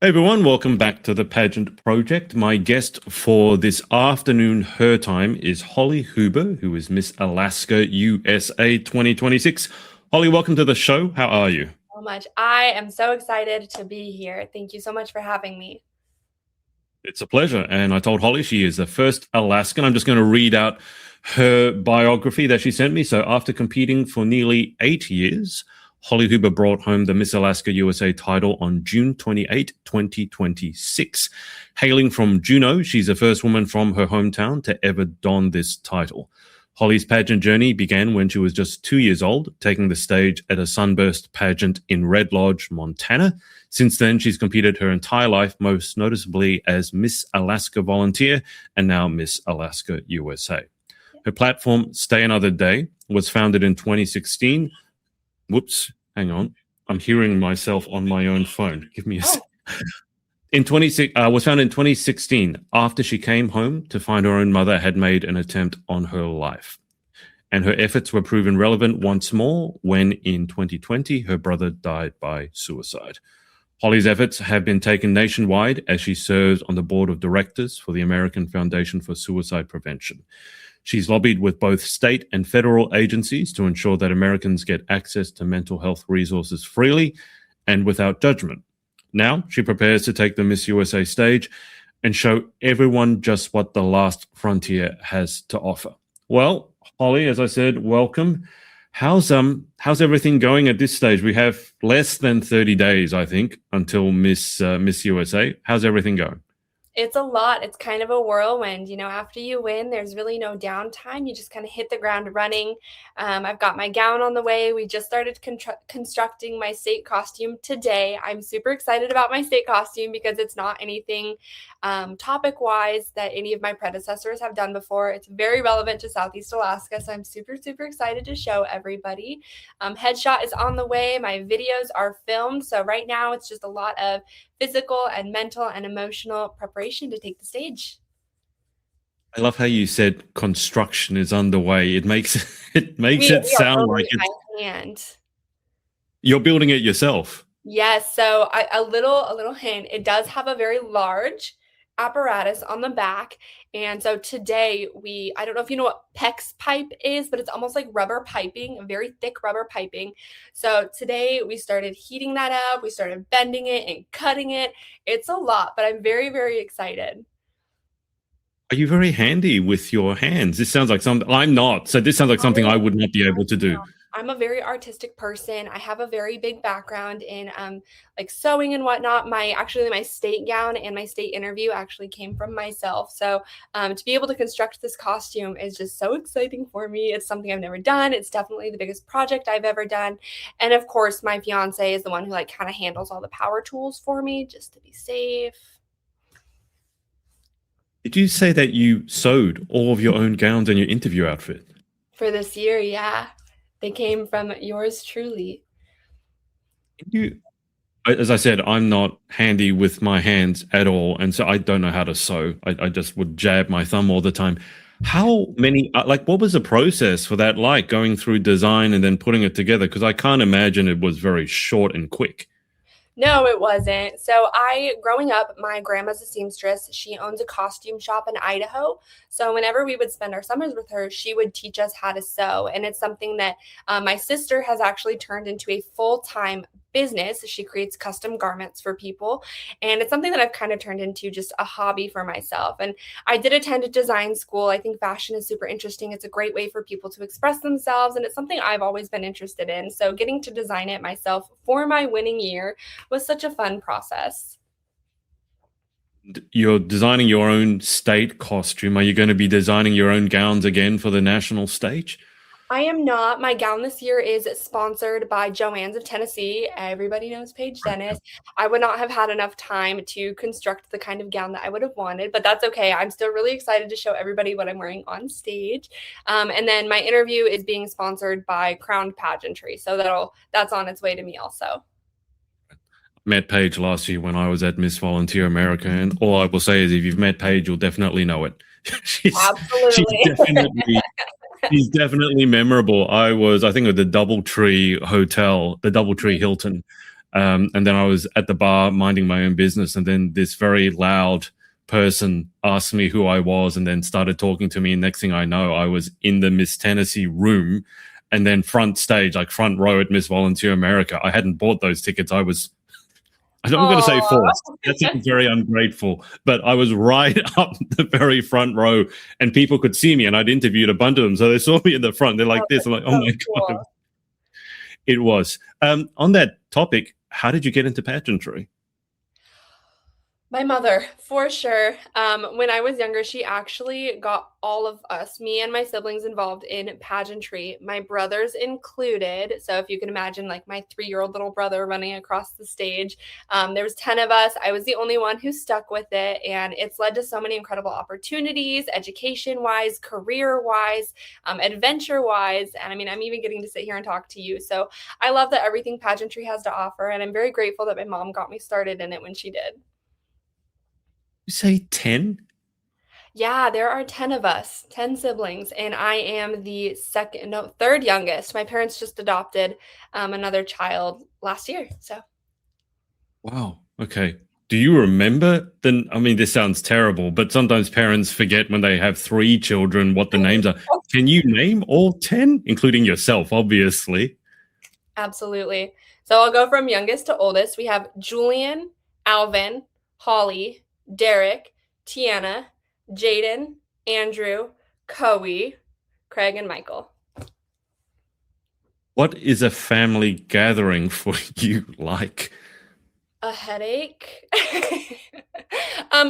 Hey everyone, welcome back to the Pageant Project. My guest for this afternoon, her time, is Holly Huber, who is Miss Alaska USA 2026. Holly, welcome to the show. How are you? So much. I am so excited to be here. Thank you so much for having me. It's a pleasure. And I told Holly she is the first Alaskan. I'm just going to read out her biography that she sent me. So, after competing for nearly 8 years, Holly Huber brought home the Miss Alaska USA title on June 28, 2026. Hailing from Juneau, she's the first woman from her hometown to ever don this title. Holly's pageant journey began when she was just 2 years old, taking the stage at a Sunburst Pageant in Red Lodge, Montana. Since then, she's competed her entire life, most noticeably as Miss Alaska Volunteer and now Miss Alaska USA. Her platform, Stay Another Day, was founded in 2016. Whoops, hang on. I'm hearing myself on my own phone. Give me a sec. Was founded in 2016 after she came home to find her own mother had made an attempt on her life. And her efforts were proven relevant once more when in 2020 her brother died by suicide. Holly's efforts have been taken nationwide as she serves on the board of directors for the American Foundation for Suicide Prevention. She's lobbied with both state and federal agencies to ensure that Americans get access to mental health resources freely and without judgment. Now she prepares to take the Miss USA stage and show everyone just what the last frontier has to offer. Well, Holly, as I said, welcome. How's everything going at this stage? We have less than 30 days, I think, until Miss USA. How's everything going? It's a lot. It's kind of a whirlwind. After you win, there's really no downtime. You just kind of hit the ground running. I've got my gown on the way. We just started constructing my state costume today. I'm super excited about my state costume because it's not anything topic-wise that any of my predecessors have done before. It's very relevant to Southeast Alaska, so I'm super, super excited to show everybody. Headshot is on the way. My videos are filmed, so right now it's just a lot of physical and mental and emotional preparation to take the stage. I love how you said construction is underway. It makes it sound like it's by hand. You're building it yourself. Yes, so a little hint. It does have a very large apparatus on the back. And so today I don't know if you know what PEX pipe is, but it's almost like rubber piping, very thick rubber piping. So today we started heating that up. We started bending it and cutting it. It's a lot, but I'm very, very excited. Are you very handy with your hands? This sounds like something I'm not. So this sounds like something I would not be able to do. I'm a very artistic person. I have a very big background in like sewing and whatnot. My state gown and my state interview actually came from myself. So to be able to construct this costume is just so exciting for me. It's something I've never done. It's definitely the biggest project I've ever done. And of course, my fiance is the one who like kind of handles all the power tools for me just to be safe. Did you say that you sewed all of your own gowns and your interview outfit? For this year, yeah. They came from yours truly. As I said, I'm not handy with my hands at all. And so I don't know how to sew. I just would jab my thumb all the time. How many, what was the process for that like, going through design and then putting it together? Because I can't imagine it was very short and quick. No, it wasn't. So growing up, my grandma's a seamstress. She owns a costume shop in Idaho. So whenever we would spend our summers with her, she would teach us how to sew. And it's something that my sister has actually turned into a full-time business. She creates custom garments for people. And it's something that I've kind of turned into just a hobby for myself. And I did attend a design school. I think fashion is super interesting. It's a great way for people to express themselves. And it's something I've always been interested in. So getting to design it myself for my winning year was such a fun process. You're designing your own state costume. Are you going to be designing your own gowns again for the national stage? I am not. My gown this year is sponsored by Joann's of Tennessee. Everybody knows Paige Dennis. I would not have had enough time to construct the kind of gown that I would have wanted, but that's okay. I'm still really excited to show everybody what I'm wearing on stage. And then my interview is being sponsored by Crowned Pageantry. So that's on its way to me also. Met Paige last year when I was at Miss Volunteer America, and all I will say is if you've met Paige, you'll definitely know it. Absolutely. She's definitely memorable. I think, at the Doubletree Hotel, the Doubletree Hilton, And then I was at the bar minding my own business, and then this very loud person asked me who I was, and then started talking to me. And next thing I know, I was in the Miss Tennessee room, and then front stage, like front row at Miss Volunteer America. I hadn't bought those tickets. I'm going to say Oh, forced. That seems very ungrateful, but I was right up the very front row, and people could see me, and I'd interviewed a bunch of them. So they saw me in the front. They're like this. I'm like, oh so my God. cool. It was. On that topic, how did you get into pageantry? My mother, for sure. When I was younger, she actually got all of us, me and my siblings, involved in pageantry, my brothers included. So if you can imagine, like my 3-year-old little brother running across the stage, there was 10 of us. I was the only one who stuck with it, and it's led to so many incredible opportunities, education-wise, career-wise, adventure-wise. And I mean, I'm even getting to sit here and talk to you. So I love that everything pageantry has to offer, and I'm very grateful that my mom got me started in it when she did. You say 10? Yeah, there are 10 of us, 10 siblings, and I am the second, no, third youngest. My parents just adopted another child last year. So, Wow. Okay. Do you remember then? I mean, this sounds terrible, but sometimes parents forget when they have 3 children what the names are. Can you name all 10, including yourself, obviously? absolutely. So, I'll go from youngest to oldest. We have Julian, Alvin, Holly, Derek, Tiana, Jaden, Andrew, Coe, Craig, and Michael. What is a family gathering for you like? A headache.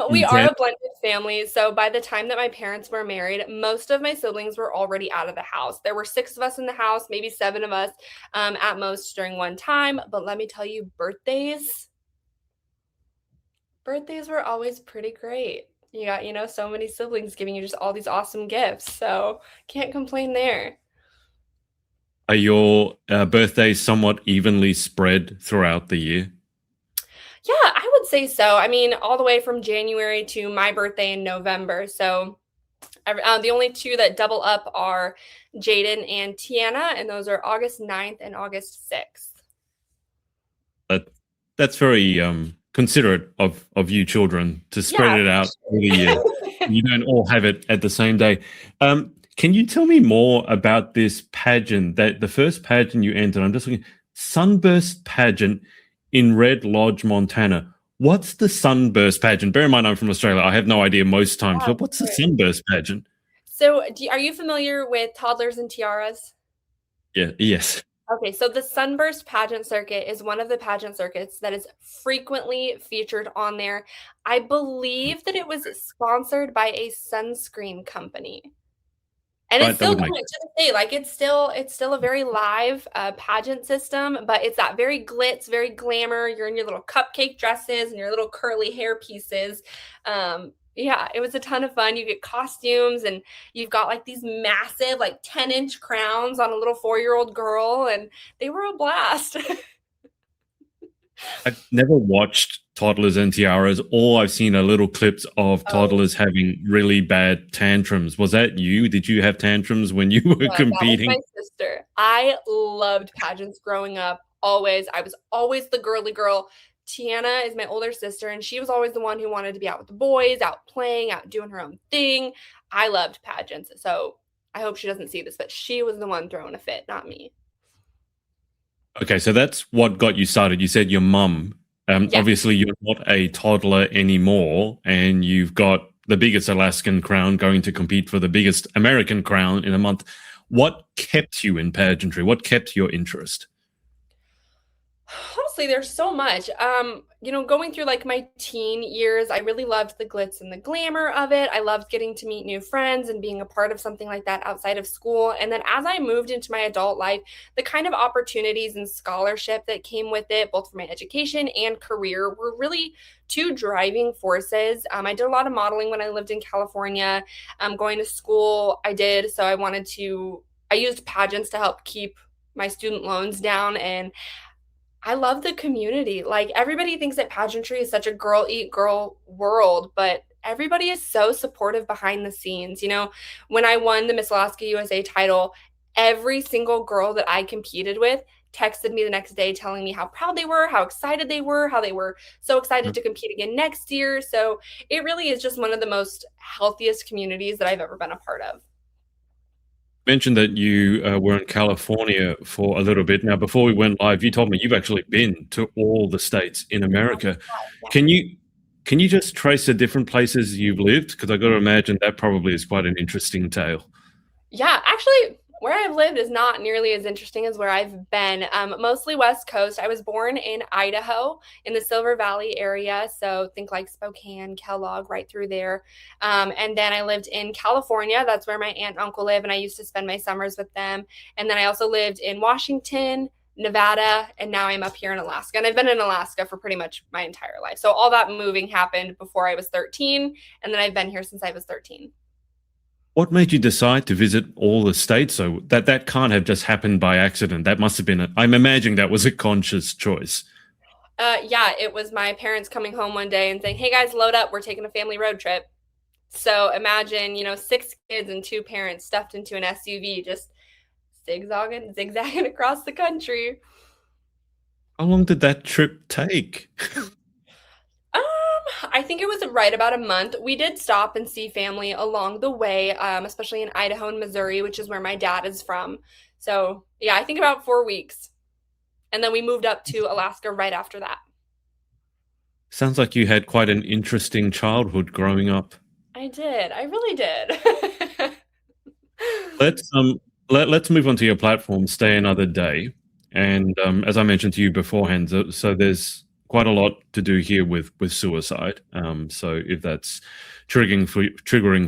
We are Intense? a blended family, so by the time that my parents were married, most of my siblings were already out of the house. There were 6 of us in the house, maybe 7 of us, at most during one time, but let me tell you, birthdays were always pretty great. You got, so many siblings giving you just all these awesome gifts, so can't complain there. Are your birthdays somewhat evenly spread throughout the year? Yeah, I would say so. I mean, all the way from January to my birthday in November, so the only 2 that double up are Jaden and Tiana, and those are August 9th and August 6th. That that's very considerate of you children to spread Yeah, it out through the year. for sure. You don't all have it at the same day. Can you tell me more about this pageant? That the first pageant you entered, I'm just looking, Sunburst Pageant in Red Lodge, Montana. What's the Sunburst Pageant? Bear in mind, I'm from Australia. I have no idea most times, Yeah, but what's the Sunburst Pageant? so, are you familiar with toddlers and tiaras? Yeah, yes. Okay, so the Sunburst Pageant Circuit is one of the pageant circuits that is frequently featured on there. I believe that it was sponsored by a sunscreen company. And it's Right, that still would going make to this day, like, it's still a very live, pageant system, but it's that very glitz, very glamour, you're in your little cupcake dresses and your little curly hair pieces. Yeah, it was a ton of fun. You get costumes, and you've got, like, these massive, like, 10-inch crowns on a little 4-year-old girl, and they were a blast. I've never watched toddlers and tiaras. All I've seen are little clips of Oh, toddlers having really bad tantrums. Was that you? Did you have tantrums when you were yeah, that was competing? my sister. I loved pageants growing up, always. I was always the girly girl. Tiana is my older sister, and she was always the one who wanted to be out with the boys, out playing, out doing her own thing. I loved pageants, so I hope she doesn't see this, but she was the one throwing a fit, not me. Okay, so that's what got you started. You said your mum. Yeah. Obviously, you're not a toddler anymore, and you've got the biggest Alaskan crown going to compete for the biggest American crown in a month. What kept you in pageantry? What kept your interest? Honestly, there's so much. Going through like my teen years, I really loved the glitz and the glamour of it. I loved getting to meet new friends and being a part of something like that outside of school. And then as I moved into my adult life, the kind of opportunities and scholarship that came with it, both for my education and career, were really 2 driving forces. I did a lot of modeling when I lived in California. Going to school, I did. So I used pageants to help keep my student loans down, and I love the community. Like, everybody thinks that pageantry is such a girl eat girl world, but everybody is so supportive behind the scenes. When I won the Miss Alaska USA title, every single girl that I competed with texted me the next day telling me how proud they were, how excited they were, how they were so excited to compete again next year. So it really is just one of the most healthiest communities that I've ever been a part of. Mentioned that you were in California for a little bit. Now, before we went live, you told me you've actually been to all the states in America. Yeah. Can you just trace the different places you've lived? Because I got to imagine that probably is quite an interesting tale. Yeah, actually, where I've lived is not nearly as interesting as where I've been. Mostly West Coast. I was born in Idaho in the Silver Valley area. So think like Spokane, Kellogg, right through there. And then I lived in California. That's where my aunt and uncle live. And I used to spend my summers with them. And then I also lived in Washington, Nevada, and now I'm up here in Alaska. And I've been in Alaska for pretty much my entire life. So all that moving happened before I was 13. And then I've been here since I was 13. What made you decide to visit all the states? So that can't have just happened by accident. That must have been I'm imagining that was a conscious choice. Yeah, it was my parents coming home one day and saying, "Hey guys, load up. We're taking a family road trip." So imagine, six kids and two parents stuffed into an SUV, just zigzagging across the country. How long did that trip take? I think it was right about a month. We did stop and see family along the way, especially in Idaho and Missouri, which is where my dad is from. So yeah, I think about 4 weeks. And then we moved up to Alaska right after that. Sounds like you had quite an interesting childhood growing up. I did. I really did. Let's let's move on to your platform, Stay Another Day. And as I mentioned to you beforehand, so there's quite a lot to do here with suicide. So if that's triggering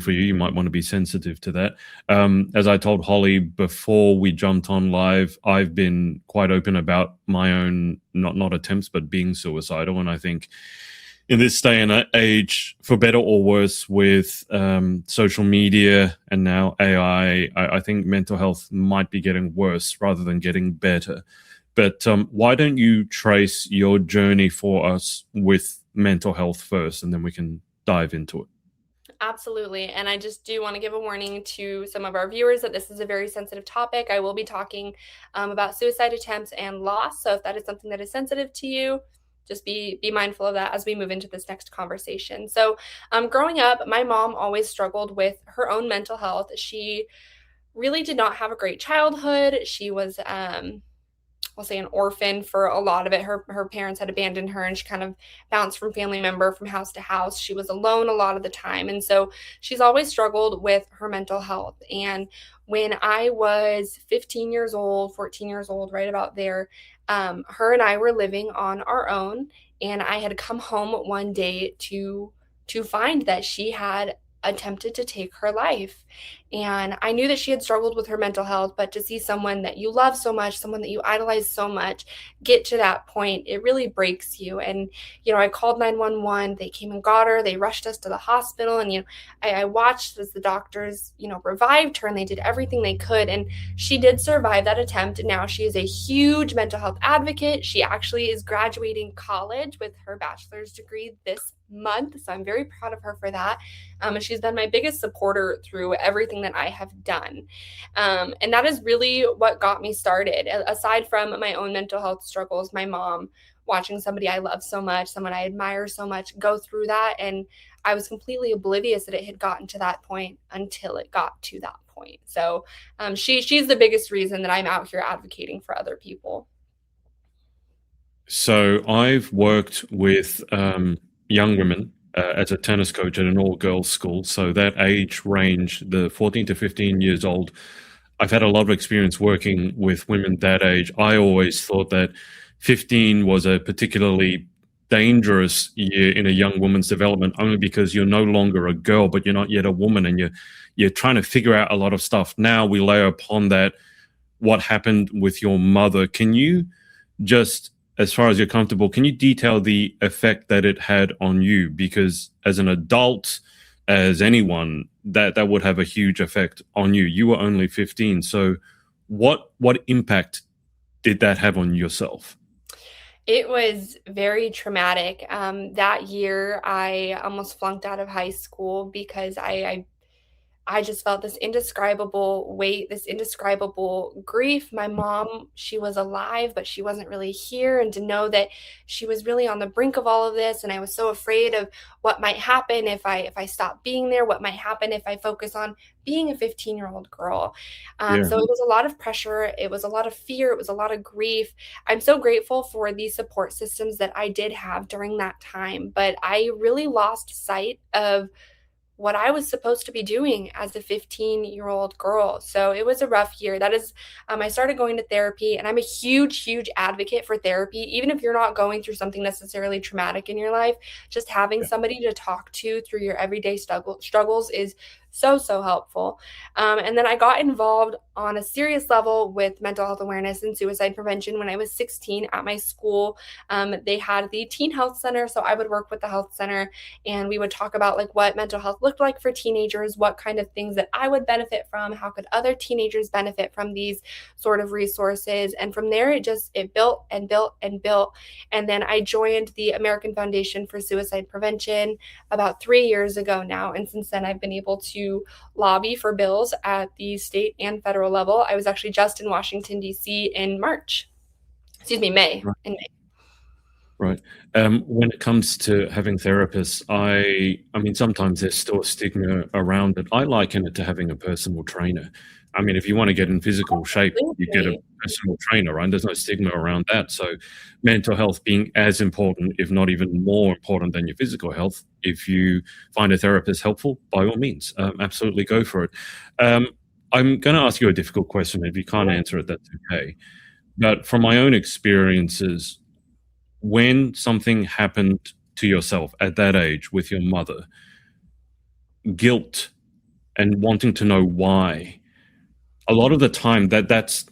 for you, you might want to be sensitive to that. As I told Holly before we jumped on live, I've been quite open about my own not attempts, but being suicidal, and I think in this day and age, for better or worse, with social media and now AI, I think mental health might be getting worse rather than getting better. But why don't you trace your journey for us with mental health first, and then we can dive into it? Absolutely. And I just do want to give a warning to some of our viewers that this is a very sensitive topic. I will be talking about suicide attempts and loss. So if that is something that is sensitive to you, just be mindful of that as we move into this next conversation. So growing up, my mom always struggled with her own mental health. She really did not have a great childhood. She was I'll say an orphan for a lot of it. Her parents had abandoned her and she kind of bounced from family member from house to house. She was alone a lot of the time. And so she's always struggled with her mental health. And when I was 15 years old, 14 years old, right about there, her and I were living on our own. And I had come home one day to find that she had attempted to take her life. And I knew that she had struggled with her mental health, but to see someone that you love so much, someone that you idolize so much, get to that point, it really breaks you. And, I called 911. They came and got her. They rushed us to the hospital. And, I watched as the doctors, revived her and they did everything they could. And she did survive that attempt. And now she is a huge mental health advocate. She actually is graduating college with her bachelor's degree this month. So I'm very proud of her for that. And she's been my biggest supporter through everything that I have done. And that is really what got me started. Aside from my own mental health struggles, my mom watching somebody I love so much, someone I admire so much, go through that. And I was completely oblivious that it had gotten to that point until it got to that point. So she's the biggest reason that I'm out here advocating for other people. So I've worked with young women as a tennis coach at an all-girls school. So that age range, the 14 to 15 years old, I've had a lot of experience working with women that age. I always thought that 15 was a particularly dangerous year in a young woman's development, only because you're no longer a girl, but you're not yet a woman, and you're trying to figure out a lot of stuff. Now we layer upon that what happened with your mother. Can you just, as far as you're comfortable, can you detail the effect that it had on you? Because as an adult, as anyone, that would have a huge effect on you. You were only 15. So what impact did that have on yourself? It was very traumatic. That year, I almost flunked out of high school because I I just felt this indescribable weight, this indescribable grief. My mom, she was alive, but she wasn't really here. And to know that she was really on the brink of all of this, and I was so afraid of what might happen if I stop being there, what might happen if I focus on being a 15-year-old girl. Yeah. So it was a lot of pressure, it was a lot of fear, it was a lot of grief. I'm so grateful for the support systems that I did have during that time, but I really lost sight of what I was supposed to be doing as a 15-year-old girl. So it was a rough year. That is, I started going to therapy, and I'm a huge, huge advocate for therapy. Even if you're not going through something necessarily traumatic in your life, just having Yeah. somebody to talk to through your everyday struggles is so, so helpful. And then I got involved on a serious level with mental health awareness and suicide prevention when I was 16 at my school. They had the teen health center, so I would work with the health center, and we would talk about like what mental health looked like for teenagers, what kind of things that I would benefit from, how could other teenagers benefit from these sort of resources. And from there it built and built and built. And then I joined the American Foundation for Suicide Prevention about 3 years ago now, and since then I've been able to lobby for bills at the state and federal level. I was actually just in Washington D.C. in March. Excuse me, May. Right. In May. Right. When it comes to having therapists, I mean, sometimes there's still a stigma around it. I liken it to having a personal trainer. I mean, if you want to get in physical shape, you get a Absolutely. personal trainer, right? There's no stigma around that. So, mental health being as important, if not even more important than your physical health, if you find a therapist helpful, by all means, absolutely go for it. Um, I'm going to ask you a difficult question. If you can't answer it, that's okay. But from my own experiences, when something happened to yourself at that age with your mother, guilt and wanting to know why, a lot of the time that's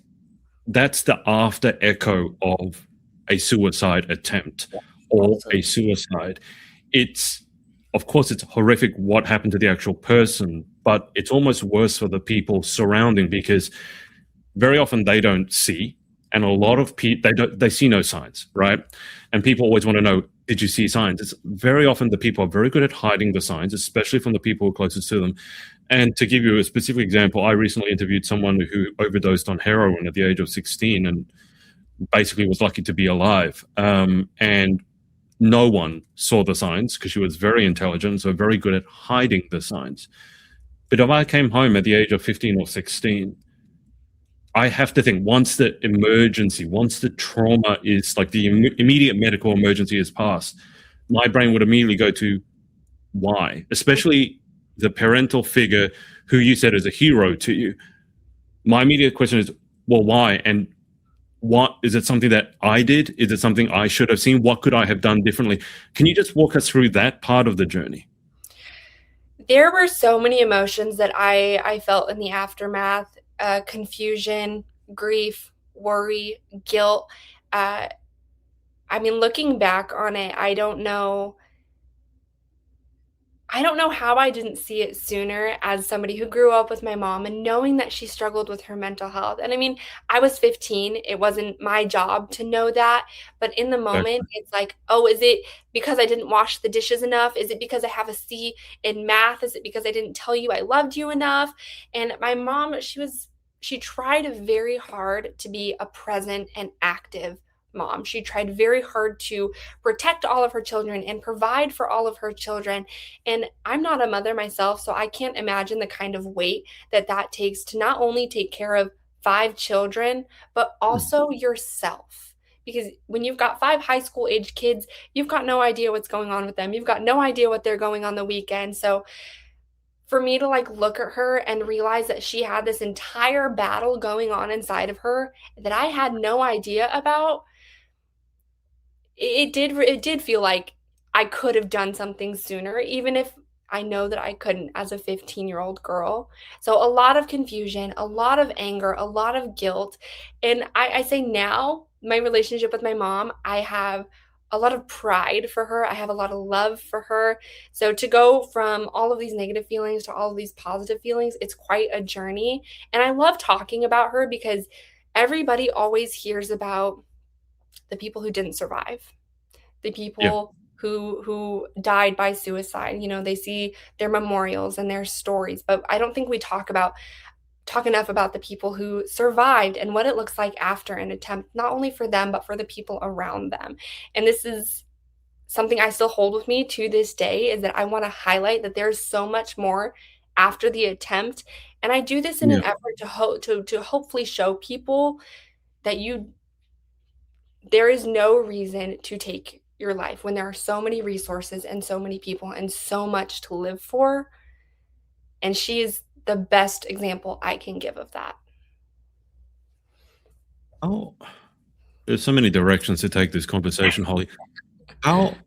the after echo of a suicide attempt or a Absolutely. suicide. It's, of course, it's horrific what happened to the actual person, but it's almost worse for the people surrounding because very often they don't see, and a lot of people they see no signs, right? And people always want to know, did you see signs? It's very often the people are very good at hiding the signs, especially from the people who are closest to them. And to give you a specific example, I recently interviewed someone who overdosed on heroin at the age of 16 and basically was lucky to be alive. And no one saw the signs because she was very intelligent, so very good at hiding the signs. But if I came home at the age of 15 or 16, I have to think once the emergency, once the trauma is like the immediate medical emergency is passed, my brain would immediately go to why, especially the parental figure who you said is a hero to you. My immediate question is, well, why? And what is it something that I did? Is it something I should have seen? What could I have done differently? Can you just walk us through that part of the journey? There were so many emotions that I felt in the aftermath: confusion, grief, worry, guilt. Uh, I mean, looking back on it, I don't know how I didn't see it sooner as somebody who grew up with my mom and knowing that she struggled with her mental health. And I mean, I was 15. It wasn't my job to know that. But in the moment, Exactly. it's like, oh, is it because I didn't wash the dishes enough? Is it because I have a C in math? Is it because I didn't tell you I loved you enough? And my mom, she tried very hard to be a present and active mom. She tried very hard to protect all of her children and provide for all of her children. And I'm not a mother myself, so I can't imagine the kind of weight that that takes to not only take care of 5 children, but Mm. also yourself. Because when you've got 5 high school age kids, you've got no idea what's going on with them. You've got no idea what they're going on the weekend. So for me to like look at her and realize that she had this entire battle going on inside of her that I had no idea about, it did feel like I could have done something sooner, even if I know that I couldn't as a 15-year-old girl. So a lot of confusion, a lot of anger, a lot of guilt. And I say now, my relationship with my mom, I have a lot of pride for her. I have a lot of love for her. So to go from all of these negative feelings to all of these positive feelings, it's quite a journey. And I love talking about her because everybody always hears about the people who didn't survive, the Yeah. people who died by suicide. They see their memorials and their stories, but I don't think we talk enough about the people who survived and what it looks like after an attempt, not only for them, but for the people around them. And this is something I still hold with me to this day, is that I want to highlight that there's so much more after the attempt. And I do this in Yeah. an effort to hopefully show people that there is no reason to take your life when there are so many resources and so many people and so much to live for. And she is the best example I can give of that. Oh, there's so many directions to take this conversation, Holly. How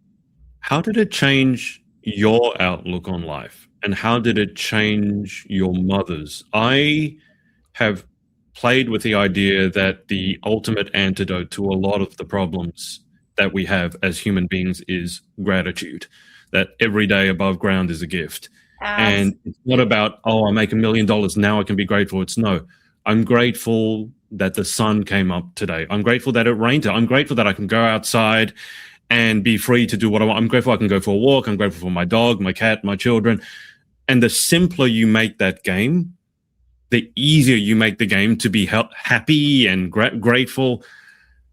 how did it change your outlook on life, and how did it change your mother's? I have played with the idea that the ultimate antidote to a lot of the problems that we have as human beings is gratitude. That every day above ground is a gift. And it's not Absolutely. about, oh, I make $1 million, now I can be grateful. It's no, I'm grateful that the sun came up today. I'm grateful that it rained. I'm grateful that I can go outside and be free to do what I want. I'm grateful I can go for a walk. I'm grateful for my dog, my cat, my children. And the simpler you make that game, the easier you make the game to be happy and grateful,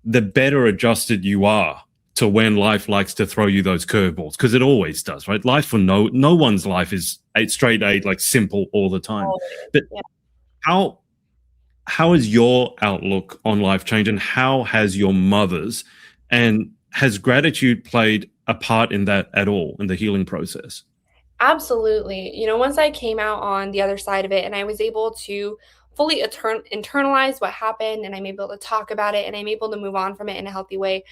the better adjusted you are to when life likes to throw you those curveballs, because it always does, right? Life for no one's life is straight A, like simple all the time. Always. But Yeah. how how has your outlook on life changed, and how has your mother's, and has gratitude played a part in that at all in the healing process? Absolutely. Once I came out on the other side of it and I was able to fully internalize what happened, and I'm able to talk about it, and I'm able to move on from it in a healthy way,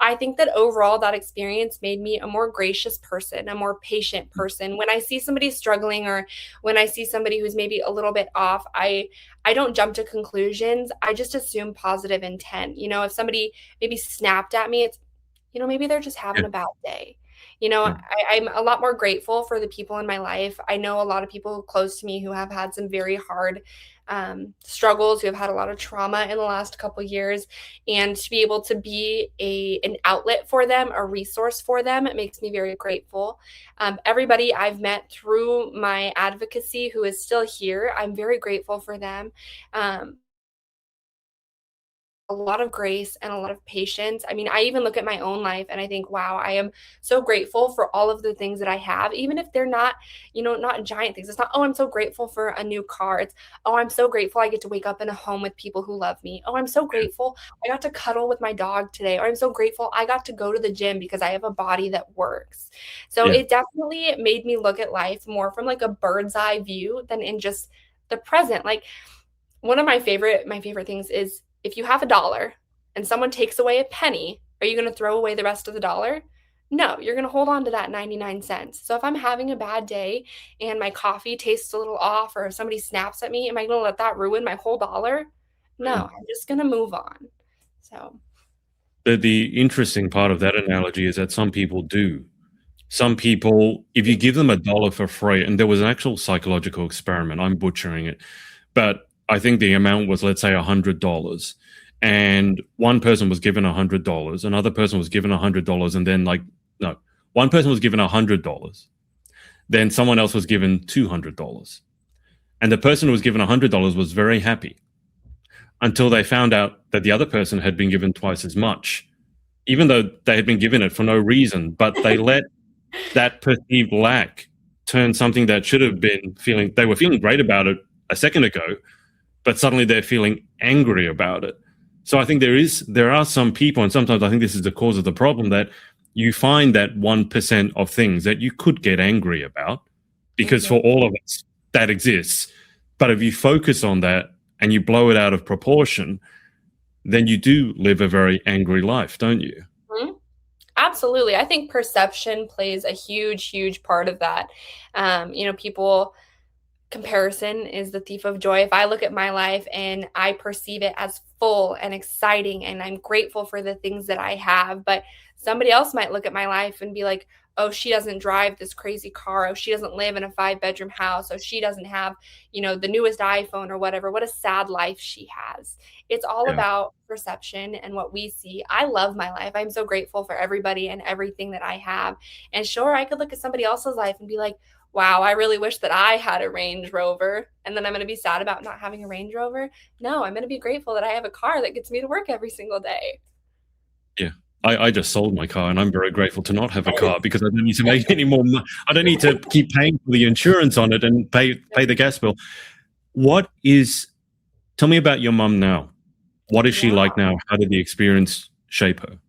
I think that overall that experience made me a more gracious person, a more patient person. When I see somebody struggling, or when I see somebody who's maybe a little bit off, I don't jump to conclusions. I just assume positive intent. If somebody maybe snapped at me, maybe they're just having Yeah, a bad day. yeah, I'm a lot more grateful for the people in my life. I know a lot of people close to me who have had some very hard struggles, who have had a lot of trauma in the last couple years, and to be able to be an outlet for them, a resource for them, it makes me very grateful. Everybody I've met through my advocacy who is still here, I'm very grateful for them. Um, a lot of grace and a lot of patience. I mean, I even look at my own life and I think, wow, I am so grateful for all of the things that I have, even if they're not, not giant things. It's not, oh, I'm so grateful for a new car. It's, oh, I'm so grateful I get to wake up in a home with people who love me. Oh, I'm so grateful I got to cuddle with my dog today. Or I'm so grateful I got to go to the gym because I have a body that works. So yeah, it definitely made me look at life more from like a bird's eye view than in just the present. Like, one of my favorite things is, if you have a dollar and someone takes away a penny, are you going to throw away the rest of the dollar? No, you're going to hold on to that 99 cents. So if I'm having a bad day and my coffee tastes a little off, or if somebody snaps at me, am I going to let that ruin my whole dollar? No, yeah. I'm just going to move on. So, The interesting part of that analogy is that some people do. Some people, if you give them $1 for free, and there was an actual psychological experiment, I'm butchering it, but I think the amount was, let's say, $100. And one person was given $100, another person was given $100, and then, like, no, one person was given $100, then someone else was given $200. And the person who was given $100 was very happy until they found out that the other person had been given twice as much, even though they had been given it for no reason, but they let that perceived lack turn something that should have been feeling, they were feeling great about it a second ago, but suddenly they're feeling angry about it. So I think there are some people, and sometimes I think this is the cause of the problem, that you find that 1% of things that you could get angry about, because mhm. for all of us that exists. But if you focus on that and you blow it out of proportion, then you do live a very angry life, don't you? Mhm. Absolutely. I think perception plays a huge, huge part of that. People Comparison is the thief of joy. If I look at my life and I perceive it as full and exciting and I'm grateful for the things that I have, but somebody else might look at my life and be like, oh, she doesn't drive this crazy car. Oh, she doesn't live in a 5-bedroom house. Oh, she doesn't have, the newest iPhone or whatever. What a sad life she has. It's all Yeah. about perception and what we see. I love my life. I'm so grateful for everybody and everything that I have. And sure, I could look at somebody else's life and be like, wow, I really wish that I had a Range Rover. And then I'm going to be sad about not having a Range Rover. No, I'm going to be grateful that I have a car that gets me to work every single day. Yeah. I just sold my car, and I'm very grateful to not have a car because I don't need to make any more money. I don't need to keep paying for the insurance on it and pay the gas bill. Tell me about your mum now. What is she Yeah. like now? How did the experience shape her?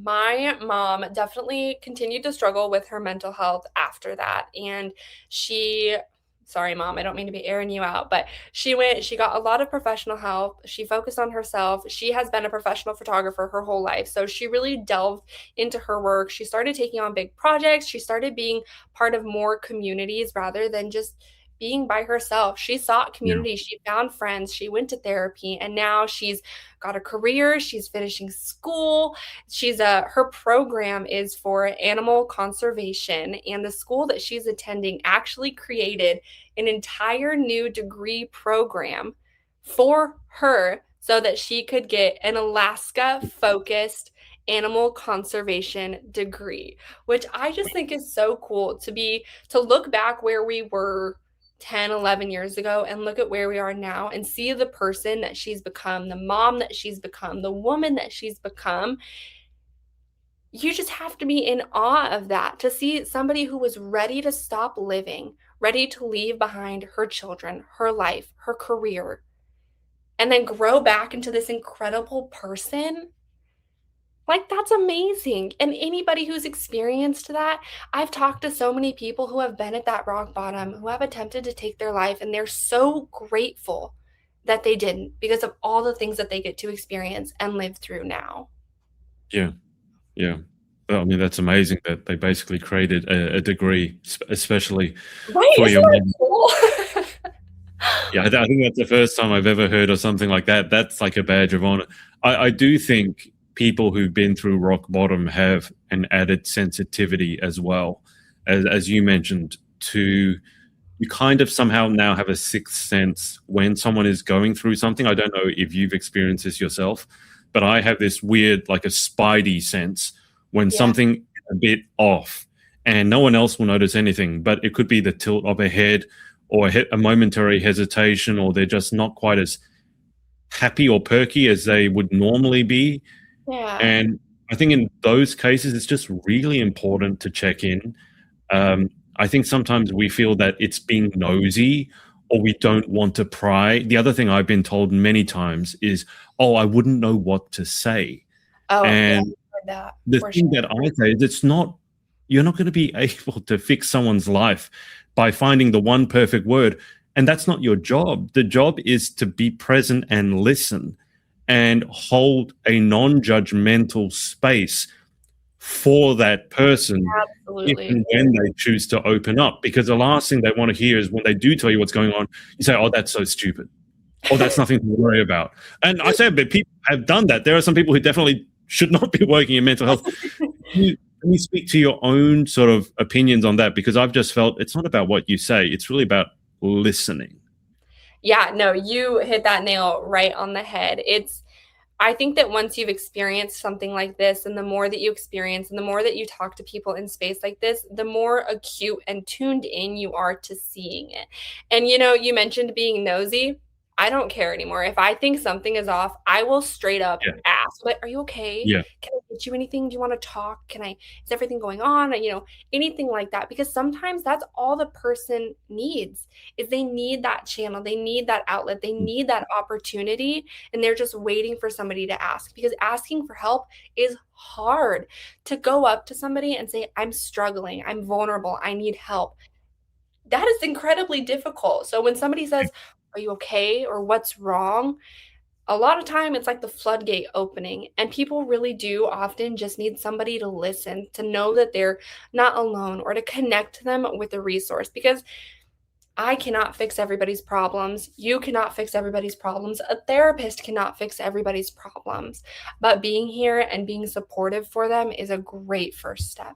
My mom definitely continued to struggle with her mental health after that. And she, sorry, mom, I don't mean to be airing you out, but she got a lot of professional help. She focused on herself. She has been a professional photographer her whole life. So she really delved into her work. She started taking on big projects. She started being part of more communities rather than just being by herself. She sought Yeah. community. She found friends. She went to therapy. And now she's got a career. She's finishing school. Her program is for animal conservation, and the school that she's attending actually created an entire new degree program for her so that she could get an Alaska focused animal conservation degree, which I just think is so cool to look back where we were 10, 11 years ago and look at where we are now and see the person that she's become, the mom that she's become, the woman that she's become. You just have to be in awe of that, to see somebody who was ready to stop living, ready to leave behind her children, her life, her career, and then grow back into this incredible person. Like, that's amazing. And anybody who's experienced that, I've talked to so many people who have been at that rock bottom, who have attempted to take their life, and they're so grateful that they didn't because of all the things that they get to experience and live through now. Yeah. Yeah. Well, I mean, that's amazing that they basically created a degree, especially Right? for Isn't your that mum. cool? Yeah, I think that's the first time I've ever heard of something like that. That's like a badge of honor. I do think people who've been through rock bottom have an added sensitivity as well, as you mentioned, to you kind of somehow now have a sixth sense when someone is going through something. I don't know if you've experienced this yourself, but I have this weird, like a spidey sense when Yeah. something is a bit off and no one else will notice anything, but it could be the tilt of a head or a momentary hesitation, or they're just not quite as happy or perky as they would normally be. Yeah. And I think in those cases, it's just really important to check in. I think sometimes we feel that it's being nosy or we don't want to pry. The other thing I've been told many times is, oh, I wouldn't know what to say. Oh, yeah, And I've heard that the for thing sure. that I say is you're not going to be able to fix someone's life by finding the one perfect word. And that's not your job. The job is to be present and listen and hold a non-judgmental space for that person if Absolutely. and when they choose to open up. Because the last thing they want to hear is when they do tell you what's going on, you say, oh, that's so stupid. Oh, that's nothing to worry about. And I say, but people have done that. There are some people who definitely should not be working in mental health. Can you speak to your own sort of opinions on that? Because I've just felt it's not about what you say. It's really about listening. Yeah, no, you hit that nail right on the head. I think that once you've experienced something like this, and the more that you experience and the more that you talk to people in space like this, the more acute and tuned in you are to seeing it. And you mentioned being nosy. I don't care anymore. If I think something is off, I will straight up Yeah. ask, "But are you okay? Yeah. Can I get you anything? Do you want to talk? Is everything going on?" Anything like that. Because sometimes that's all the person needs is they need that channel. They need that outlet. They need that opportunity, and they're just waiting for somebody to ask, because asking for help is hard. To go up to somebody and say, "I'm struggling, I'm vulnerable, I need help," that is incredibly difficult. So when somebody says, "Are you okay?" or "What's wrong?" a lot of time it's like the floodgate opening, and people really do often just need somebody to listen, to know that they're not alone, or to connect them with a resource, because I cannot fix everybody's problems. You cannot fix everybody's problems. A therapist cannot fix everybody's problems. But being here and being supportive for them is a great first step.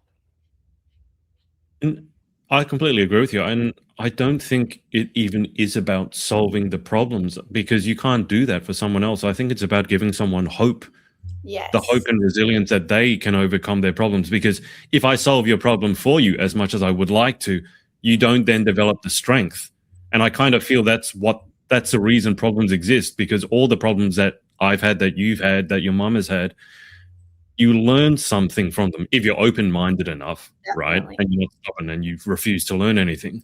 And I completely agree with you. And I don't think it even is about solving the problems because you can't do that for someone else. I think it's about giving someone hope, the hope Yes. and resilience that they can overcome their problems. Because if I solve your problem for you as much as I would like to, you don't then develop the strength. And I kind of feel that's the reason problems exist, because all the problems that I've had, that you've had, that your mum has had, you learn something from them if you're open-minded enough, right? Definitely. And you're not stubborn and you refuse to learn anything.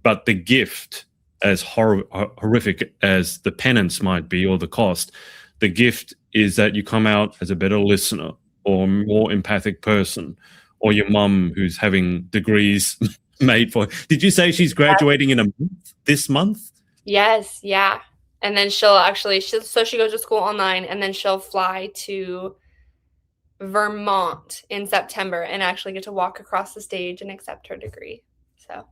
But the gift, as horrific as the penance might be or the cost, the gift is that you come out as a better listener or a more empathic person, or your mum who's having degrees made for. Did you say she's graduating in a month, this month? Yes, yeah. And then she goes to school online and then she'll fly to Vermont in September and actually get to walk across the stage and accept her degree. So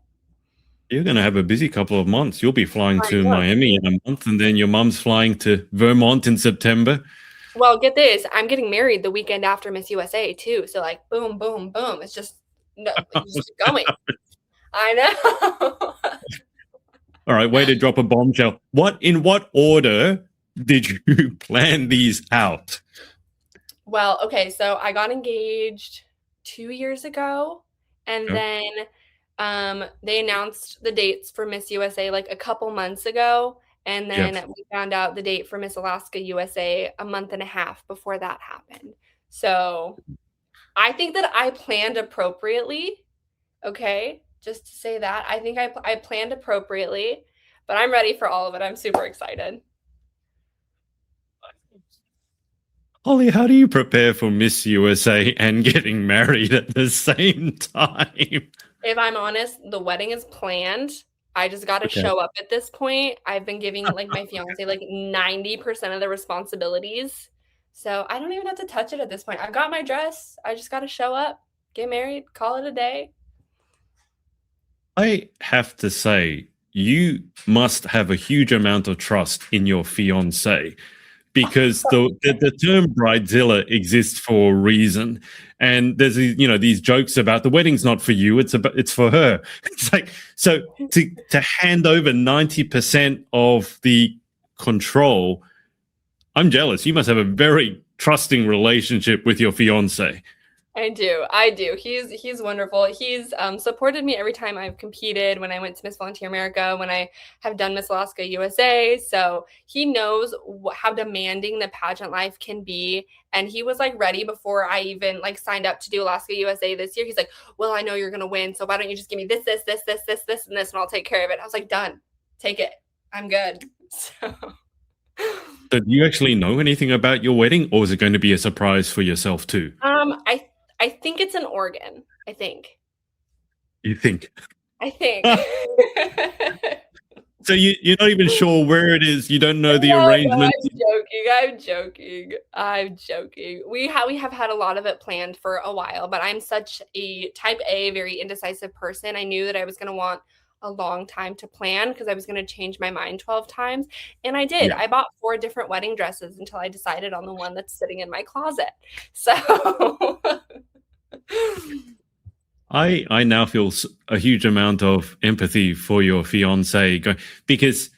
You're going to have a busy couple of months. You'll be flying I to know. Miami in a month, and then your mum's flying to Vermont in September. Well, get this. I'm getting married the weekend after Miss USA too. So like boom, boom, boom. It's just no, you just keep going. I know. All right, way to drop a bombshell. In what order did you plan these out? Well, okay, so I got engaged 2 years ago, and Okay. then they announced the dates for Miss USA like a couple months ago, and then Yep. we found out the date for Miss Alaska USA a month and a half before that happened. So I think that I planned appropriately. Okay, just to say that I think I planned appropriately, but I'm ready for all of it. I'm super excited. Holly, how do you prepare for Miss USA and getting married at the same time? If I'm honest, the wedding is planned. I just got to Okay. show up at this point. I've been giving like my fiance like 90% of the responsibilities. So I don't even have to touch it at this point. I've got my dress. I just got to show up, get married, call it a day. I have to say, you must have a huge amount of trust in your fiance, because the term bridezilla exists for a reason. And there's these jokes about the wedding's not for you, it's for her. It's like, so to hand over 90% of the control, I'm jealous. You must have a very trusting relationship with your fiance. I do. I do. He's wonderful. He's supported me every time I've competed. When I went to Miss Volunteer America, when I have done Miss Alaska USA, so he knows how demanding the pageant life can be. And he was like ready before I even like signed up to do Alaska USA this year. He's like, "Well, I know you're gonna win, so why don't you just give me this, and this, and I'll take care of it." I was like, "Done. Take it. I'm good." So. So do you actually know anything about your wedding, or is it going to be a surprise for yourself too? I think it's an organ. I think. You think? I think. So you're not even sure where it is. You don't know the No, arrangement. I'm joking. I'm joking. I'm joking. We have had a lot of it planned for a while, but I'm such a type A, very indecisive person. I knew that I was going to want a long time to plan because I was going to change my mind 12 times, and I did. Yeah. I bought 4 different wedding dresses until I decided on the one that's sitting in my closet. So I now feel a huge amount of empathy for your fiance, because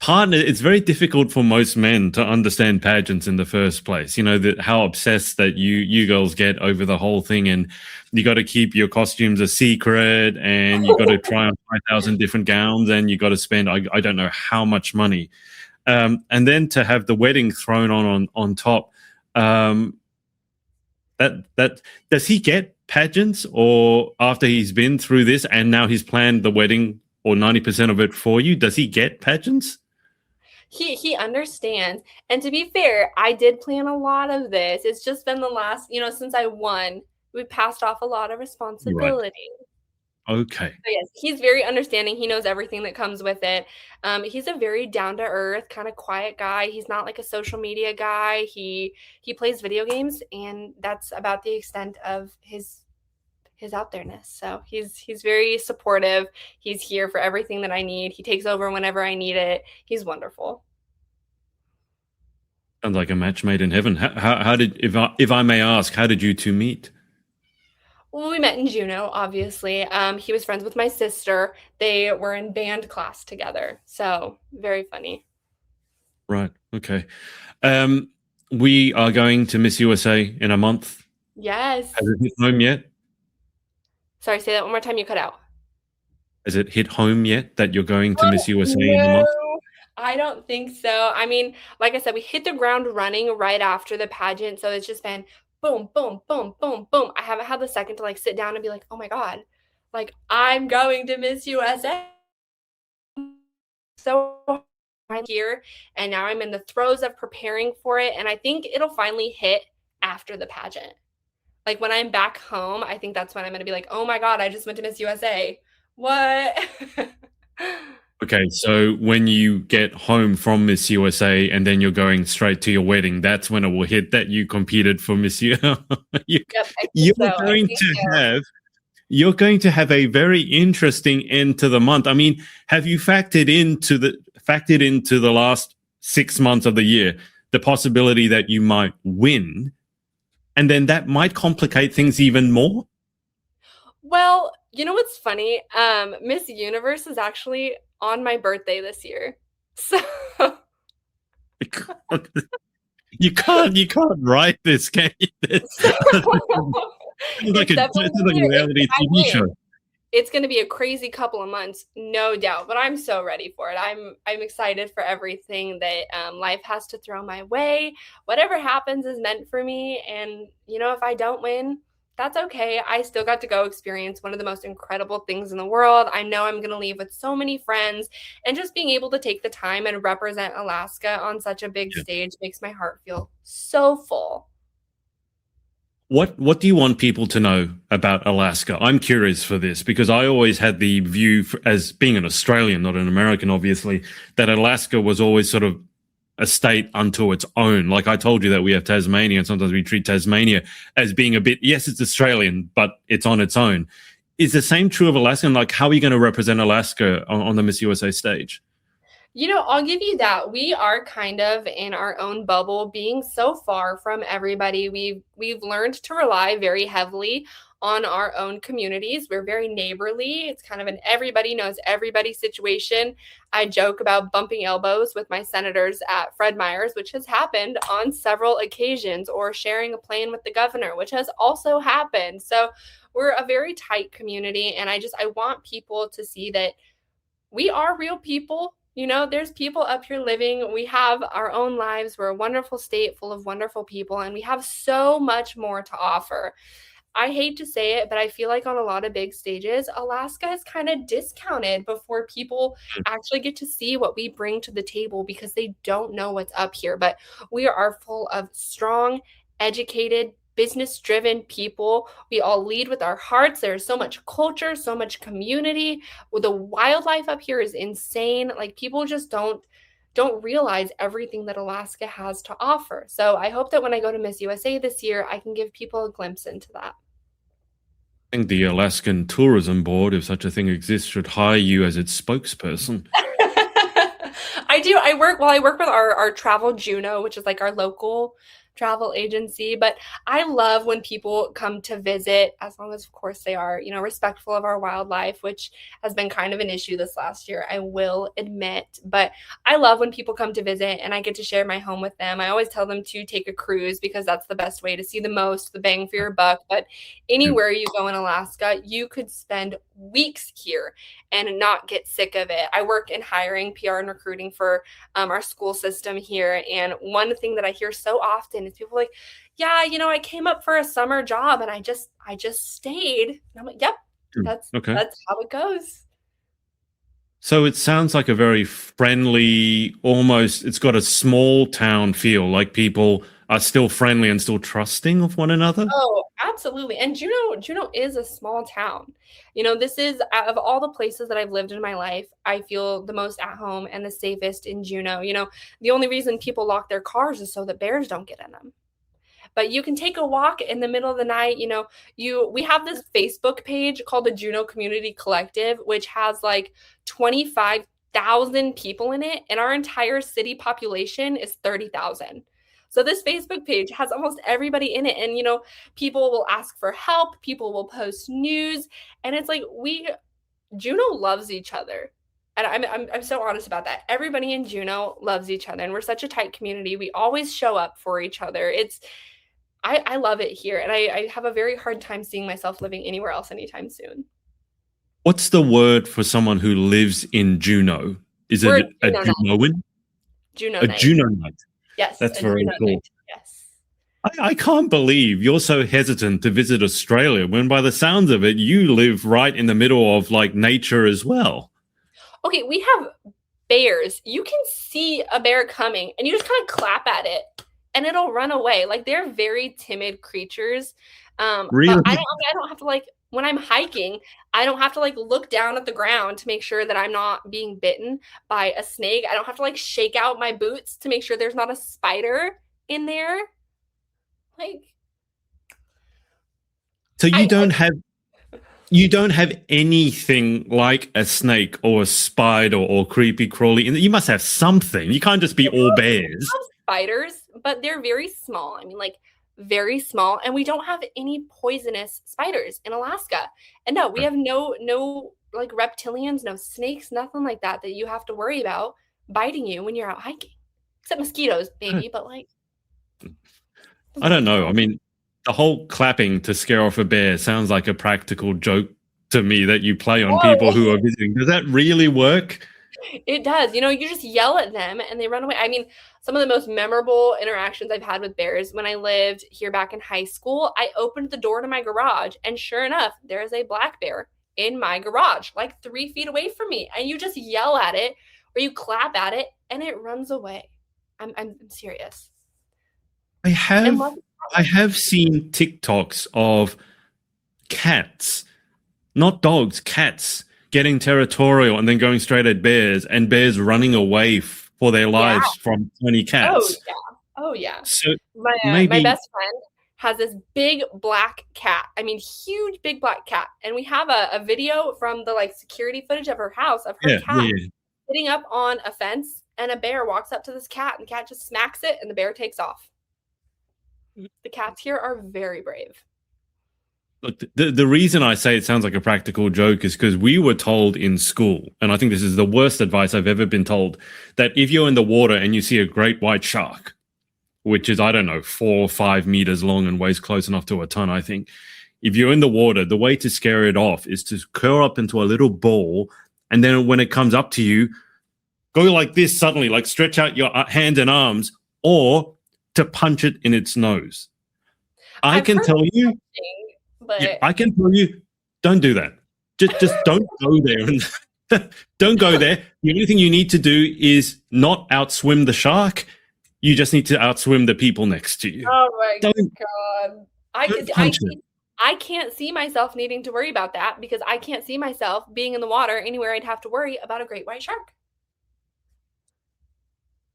it's very difficult for most men to understand pageants in the first place. You know, that how obsessed that you girls get over the whole thing, and you got to keep your costumes a secret, and you got to try on 5,000 different gowns, and you got to spend I don't know how much money, and then to have the wedding thrown on top. That does he get pageants, or after he's been through this and now he's planned the wedding or 90% of it for you, does he get pageants? he understands. And to be fair, I did plan a lot of this. It's just been the last, since I won, we passed off a lot of Right. responsibility. Okay. So yes, he's very understanding. He knows everything that comes with it. He's a very down to earth, kind of quiet guy. He's not like a social media guy. He plays video games, and that's about the extent of his out there-ness. So he's very supportive. He's here for everything that I need. He takes over whenever I need it. He's wonderful. Sounds like a match made in heaven. How did, if I may ask, how did you two meet? Well, we met in Juneau, obviously. He was friends with my sister. They were in band class together. So very funny. Right. Okay. Um, we are going to Miss USA in a month. Has Yes. it hit home yet? Sorry, say that one more time. You cut out. Has it hit home yet that you're going to Miss USA in a No, month? I don't think so. I mean, like I said, we hit the ground running right after the pageant. So it's just been boom, boom, boom, boom, boom. I haven't had the second to like sit down and be like, oh my God, like I'm going to Miss USA. So I'm here and now I'm in the throes of preparing for it. And I think it'll finally hit after the pageant. Like when I'm back home, I think that's when I'm going to be like, oh my God, I just went to Miss USA. What? Okay, so when you get home from Miss USA and then you're going straight to your wedding, that's when it will hit that you competed for Miss U. you, Yep, I think you're so. I going think to so. have you're going to have a very interesting end to the month. I mean, have you factored into the last 6 months of the year the possibility that you might win, and then that might complicate things even more? Well, you know what's funny? Miss Universe is actually on my birthday this year. So You can't write this, can you? so Like it's definitely it's gonna like be a if reality I TV win, show. it's gonna be a crazy couple of months, no doubt. But I'm so ready for it. I'm excited for everything that life has to throw my way. Whatever happens is meant for me, and if I don't win, that's okay. I still got to go experience one of the most incredible things in the world. I know I'm gonna leave with so many friends, and just being able to take the time and represent Alaska on such a big Yeah. stage makes my heart feel so full. What do you want people to know about Alaska? I'm curious for this because I always had the view, as being an Australian, not an American, obviously, that Alaska was always sort of a state unto its own. Like I told you that we have Tasmania, and sometimes we treat Tasmania as being a bit, yes, it's Australian, but it's on its own. Is the same true of Alaska? And like, how are you going to represent Alaska on the Miss USA stage? I'll give you that. We are kind of in our own bubble, being so far from everybody. We've learned to rely very heavily on our own communities. We're very neighborly. It's kind of an everybody knows everybody situation. I joke about bumping elbows with my senators at Fred Meyer's, which has happened on several occasions, or sharing a plane with the governor, which has also happened. So we're a very tight community, and I want people to see that we are real people. There's people up here living. We have our own lives. We're a wonderful state full of wonderful people, and we have so much more to offer. I hate to say it, but I feel like on a lot of big stages, Alaska is kind of discounted before people actually get to see what we bring to the table because they don't know what's up here. But we are full of strong, educated, business driven people. We all lead with our hearts. There's so much culture, so much community. Well, the wildlife up here is insane. Like people just don't realize everything that Alaska has to offer. So I hope that when I go to Miss USA this year, I can give people a glimpse into that. I think the Alaskan Tourism Board, if such a thing exists, should hire you as its spokesperson. I do. I work with our travel Juneau, which is like our local travel agency, but I love when people come to visit, as long as of course they are, respectful of our wildlife, which has been kind of an issue this last year, I will admit. But I love when people come to visit and I get to share my home with them. I always tell them to take a cruise because that's the best way to see the most, the bang for your buck. But Yeah. anywhere you go in Alaska, you could spend weeks here and not get sick of it. I work in hiring, PR, and recruiting for our school system here. And one thing that I hear so often is people like, yeah, I came up for a summer job and I just stayed. And I'm like, yep, that's Okay. that's how it goes. So it sounds like a very friendly, almost, it's got a small town feel, like people are still friendly and still trusting of one another. Oh, absolutely. And Juneau is a small town. This is out of all the places that I've lived in my life, I feel the most at home and the safest in Juneau. The only reason people lock their cars is so that bears don't get in them. But you can take a walk in the middle of the night. We have this Facebook page called the Juneau Community Collective, which has like 25,000 people in it, and our entire city population is 30,000. So this Facebook page has almost everybody in it. And, people will ask for help, people will post news. And it's like, Juneau loves each other. And I'm so honest about that. Everybody in Juneau loves each other. And we're such a tight community. We always show up for each other. I love it here. And I have a very hard time seeing myself living anywhere else anytime soon. What's the word for someone who lives in Juneau? Is it a Juneauan? Juneauite. Juneauite. Yes. That's very cool. Yes. I can't believe you're so hesitant to visit Australia when by the sounds of it, you live right in the middle of like nature as well. Okay, we have bears. You can see a bear coming and you just kind of clap at it and it'll run away. Like they're very timid creatures. Really? But I don't have to when I'm hiking, I don't have to look down at the ground to make sure that I'm not being bitten by a snake. I don't have to shake out my boots to make sure there's not a spider in there. So you don't have anything like a snake or a spider or creepy crawly. You must have something. You can't just be all bears. Spiders, but they're very small. I mean, very small, and we don't have any poisonous spiders in Alaska. And no, we have no reptilians, no snakes, nothing like that you have to worry about biting you when you're out hiking. Except mosquitoes, maybe, but I don't know. I mean, the whole clapping to scare off a bear sounds like a practical joke to me that you play on people who are visiting. Does that really work? It does. You just yell at them and they run away. I mean, some of the most memorable interactions I've had with bears when I lived here back in high school, I opened the door to my garage and sure enough, there is a black bear in my garage, 3 feet away from me. And you just yell at it or you clap at it and it runs away. I'm serious. I have seen TikToks of cats, not dogs, cats getting territorial and then going straight at bears and bears running away for their lives from tiny cats. Oh, yeah. So my best friend has this big black cat. I mean, huge, big black cat. And we have a video from the security footage of her house of her cat sitting up on a fence and a bear walks up to this cat and the cat just smacks it and the bear takes off. The cats here are very brave. Look, the reason I say it sounds like a practical joke is because we were told in school, and I think this is the worst advice I've ever been told, that if you're in the water and you see a great white shark, which is, 4 or 5 meters long and weighs close enough to a ton, I think. If you're in the water, the way to scare it off is to curl up into a little ball, and then when it comes up to you, go like this suddenly, stretch out your hands and arms, or to punch it in its nose. I can tell you, don't do that. Just don't go there. And don't go there. The only thing you need to do is not outswim the shark. You just need to outswim the people next to you. Oh my God. I can't see myself needing to worry about that because I can't see myself being in the water anywhere I'd have to worry about a great white shark.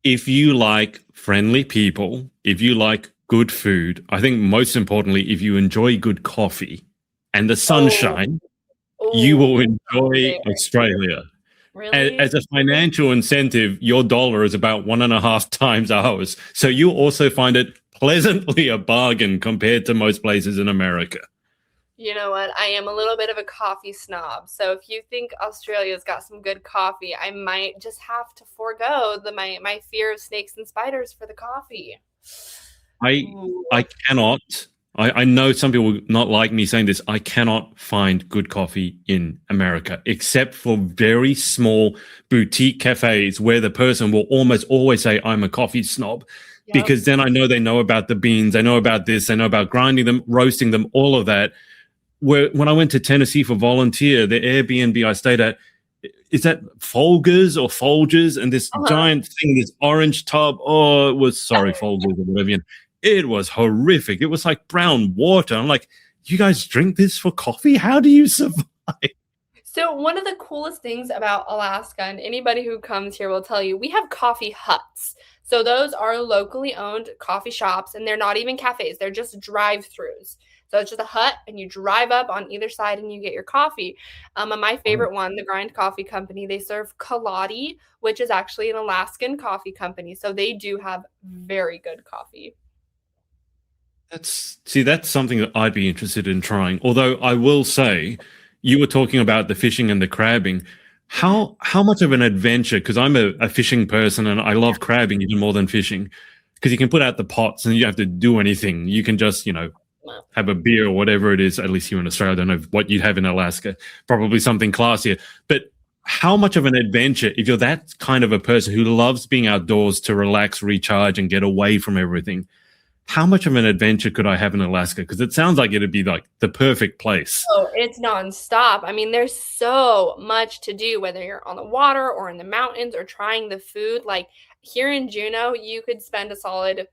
If you like friendly people, if you like good food, I think most importantly, if you enjoy good coffee and the sunshine, you will enjoy Australia. Really? As a financial incentive, your dollar is about 1.5 times ours. So you also find it pleasantly a bargain compared to most places in America. You know what? I am a little bit of a coffee snob. So if you think Australia's got some good coffee, I might just have to forego my fear of snakes and spiders for the coffee. I cannot. I know some people will not like me saying this. I cannot find good coffee in America, except for very small boutique cafes where the person will almost always say, I'm a coffee snob, because then I know they know about the beans, they know about this, they know about grinding them, roasting them, all of that. When I went to Tennessee for volunteer, the Airbnb I stayed at, is that Folgers, and this giant thing, this orange tub. Oh, it was, Folgers or whatever. It was horrific. It was like brown water. I'm like, you guys drink this for coffee? How do you survive? So one of the coolest things about Alaska, and anybody who comes here will tell you, we have coffee huts. So those are locally owned coffee shops, and they're not even cafes. They're just drive-throughs. So it's just a hut, and you drive up on either side and you get your coffee. And my Oh, favorite one, the Grind Coffee Company, they serve Kaladi, which is actually an Alaskan coffee company. So they do have very good coffee. that's something that I'd be interested in trying. Although I will say, you were talking about the fishing and the crabbing. How much of an adventure? Because I'm a fishing person and I love crabbing even more than fishing. Because you can put out the pots and you don't have to do anything. You can just, have a beer or whatever it is. At least here in Australia, I don't know what you'd have in Alaska. Probably something classier. But how much of an adventure, if you're that kind of a person who loves being outdoors to relax, recharge, and get away from everything, how much of an adventure could I have in Alaska? Because it sounds like it'd be like the perfect place. Oh, it's nonstop. I mean, there's so much to do, whether you're on the water or in the mountains or trying the food. Like here in Juneau, you could spend a solid,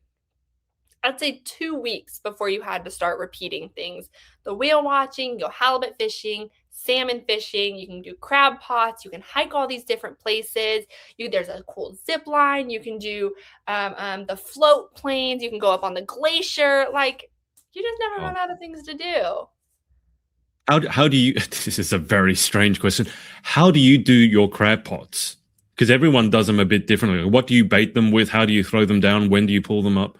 I'd say, 2 weeks before you had to start repeating things. The whale watching, go halibut fishing, salmon fishing. You can do crab pots. You can hike all these different places. There's a cool zip line. You can do the float planes. You can go up on the glacier. Like you just never Oh. run out of things to do. How do you? This is a very strange question. How do you do your crab pots? Because everyone does them a bit differently. What do you bait them with? How do you throw them down? When do you pull them up?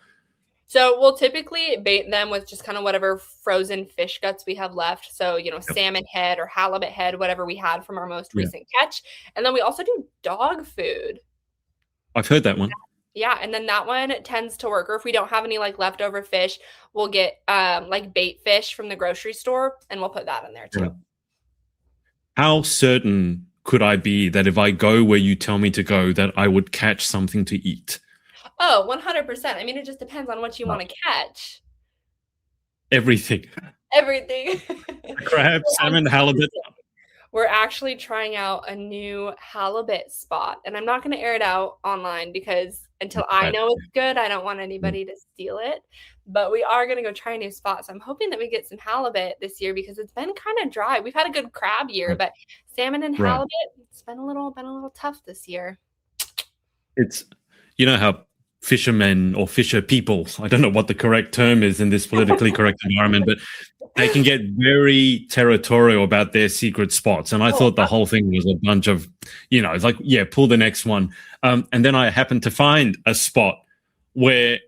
So we'll typically bait them with just kind of whatever frozen fish guts we have left. So, Yep. salmon head or halibut head, whatever we had from our most Yeah, recent catch. And then we also do dog food. I've heard that one. Yeah, and then that one tends to work. Or if we don't have any like leftover fish, we'll get like bait fish from the grocery store and we'll put that in there Yeah. too. How certain could I be that if I go where you tell me to go, that I would catch something to eat? Oh, 100%. I mean, it just depends on what you Wow. want to catch. Everything. Everything. Crab, salmon, halibut. We're actually trying out a new halibut spot, and I'm not going to air it out online because until I Right. know it's good, I don't want anybody to steal it. But we are going to go try a new spot. So I'm hoping that we get some halibut this year because it's been kind of dry. We've had a good crab year, but salmon and Right. halibut, it's been a little tough this year. It's, you know how fishermen or fisher people, I don't know what the correct term is in this politically correct environment, but they can get very territorial about their secret spots. And I thought the whole thing was a bunch of, it's like, yeah, pull the next one. And then I happened to find a spot where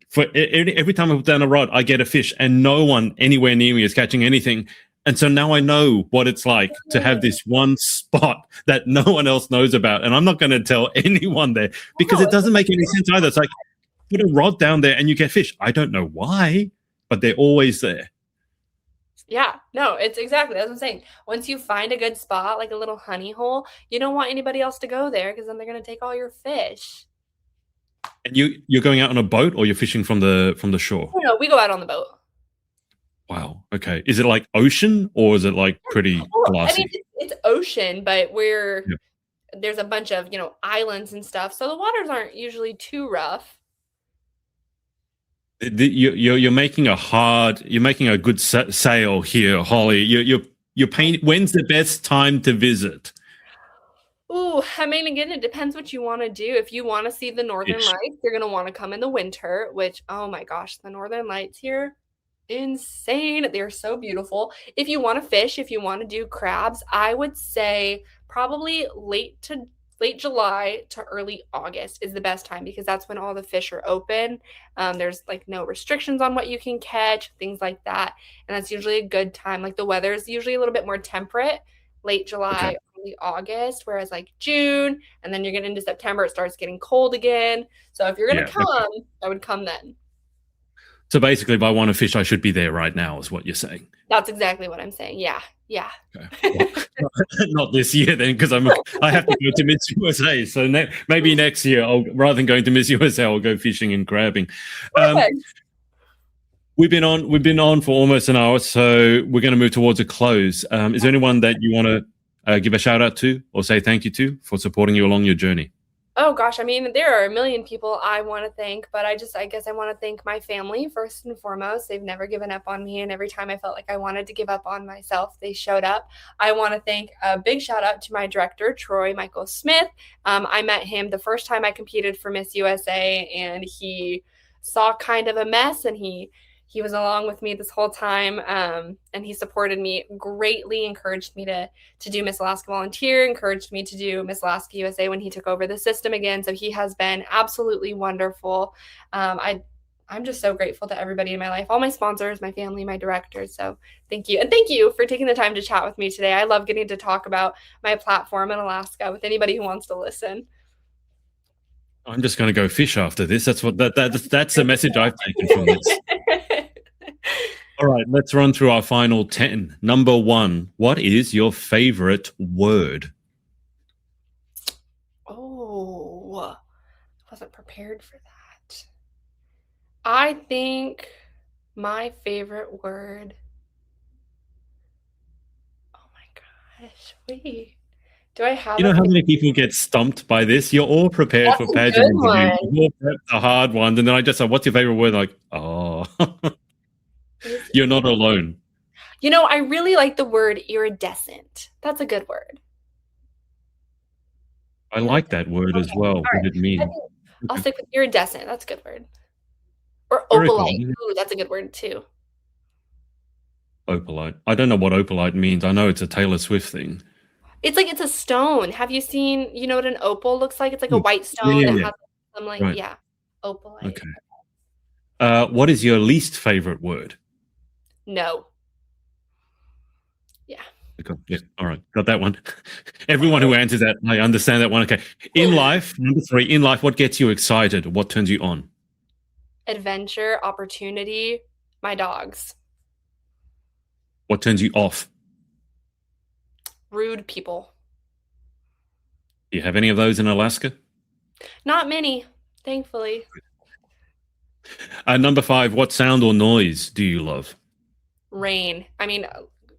for every time I put down a rod, I get a fish and no one anywhere near me is catching anything. And so now I know what it's like to have this one spot that no one else knows about. And I'm not going to tell anyone there because it doesn't make any sense either. It's like, put a rod down there and you get fish. I don't know why, but they're always there. Yeah, no, it's exactly that's what I'm saying. Once you find a good spot, like a little honey hole, you don't want anybody else to go there because then they're going to take all your fish. And you're going out on a boat or you're fishing from the shore? No, we go out on the boat. Wow. Okay. Is it like ocean or is it like pretty Well, I mean, glassy? it's ocean, but Yeah. there's a bunch of, islands and stuff. So the waters aren't usually too rough. You're making you're making a good sale here, Holly. You're paying. When's the best time to visit? Ooh, I mean, again, it depends what you want to do. If you want to see the Northern Ish. Lights, you're going to want to come in the winter, which, oh my gosh, the Northern Lights here, insane. They're so beautiful. If you want to fish, if you want to do crabs, I would say probably late July to early August is the best time because that's when all the fish are open. There's like no restrictions on what you can catch, things like that. And that's usually a good time. Like the weather is usually a little bit more temperate, late Okay. July, early August, whereas like June, and then you're getting into September, it starts getting cold again. So if you're going Yeah. to come, I would come then. So basically, if I want to fish, I should be there right now, is what you're saying. That's exactly what I'm saying. Yeah. Yeah. Okay. Well, not this year then, because I have to go to Miss USA. So maybe next year, rather than going to Miss USA, I'll go fishing and crabbing. Perfect. We've been on for almost an hour, so we're going to move towards a close. Is there anyone that you want to give a shout out to or say thank you to for supporting you along your journey? Oh gosh, I mean, there are a million people I want to thank, but I guess I want to thank my family first and foremost. They've never given up on me, and every time I felt like I wanted to give up on myself, they showed up. I want to thank a big shout out to my director, Troy Michael Smith. I met him the first time I competed for Miss USA, and he saw kind of a mess, and he he was along with me this whole time, and he supported me greatly, encouraged me to do Miss Alaska Volunteer, encouraged me to do Miss Alaska USA when he took over the system again. So he has been absolutely wonderful. I'm just so grateful to everybody in my life, all my sponsors, my family, my directors. So thank you. And thank you for taking the time to chat with me today. I love getting to talk about my platform in Alaska with anybody who wants to listen. I'm just going to go fish after this. That's the message I've taken from this. All right, let's run through our final 10. Number 1, what is your favorite word? Oh, I wasn't prepared for that. I think my favorite word. Oh my gosh, wait. Do I have You know how many people get stumped by this? You're all prepared That's for a pageant good one. interviews. You're all prepped the hard ones, and then I just say, "What's your favorite word?" Like, oh, you're not alone. You know, I really like the word iridescent. That's a good word. I like that word as well. What right. it means. I'll stick with iridescent. That's a good word. Or Very cool. opalite. Ooh, that's a good word too. Opalite. I don't know what opalite means. I know it's a Taylor Swift thing. It's like it's a stone. Have you seen, you know what an opal looks like? It's like a white stone Yeah, that yeah. has some like, Right. yeah, opalite. Okay. What is your least favorite word? No. Yeah. Okay. Yeah. All right. Got that one. Everyone who answers that, I understand that one. Okay. In life, number 3, in life, what gets you excited? What turns you on? Adventure, opportunity, my dogs. What turns you off? Rude people. Do you have any of those in Alaska? Not many, thankfully. Number 5, what sound or noise do you love? Rain. I mean,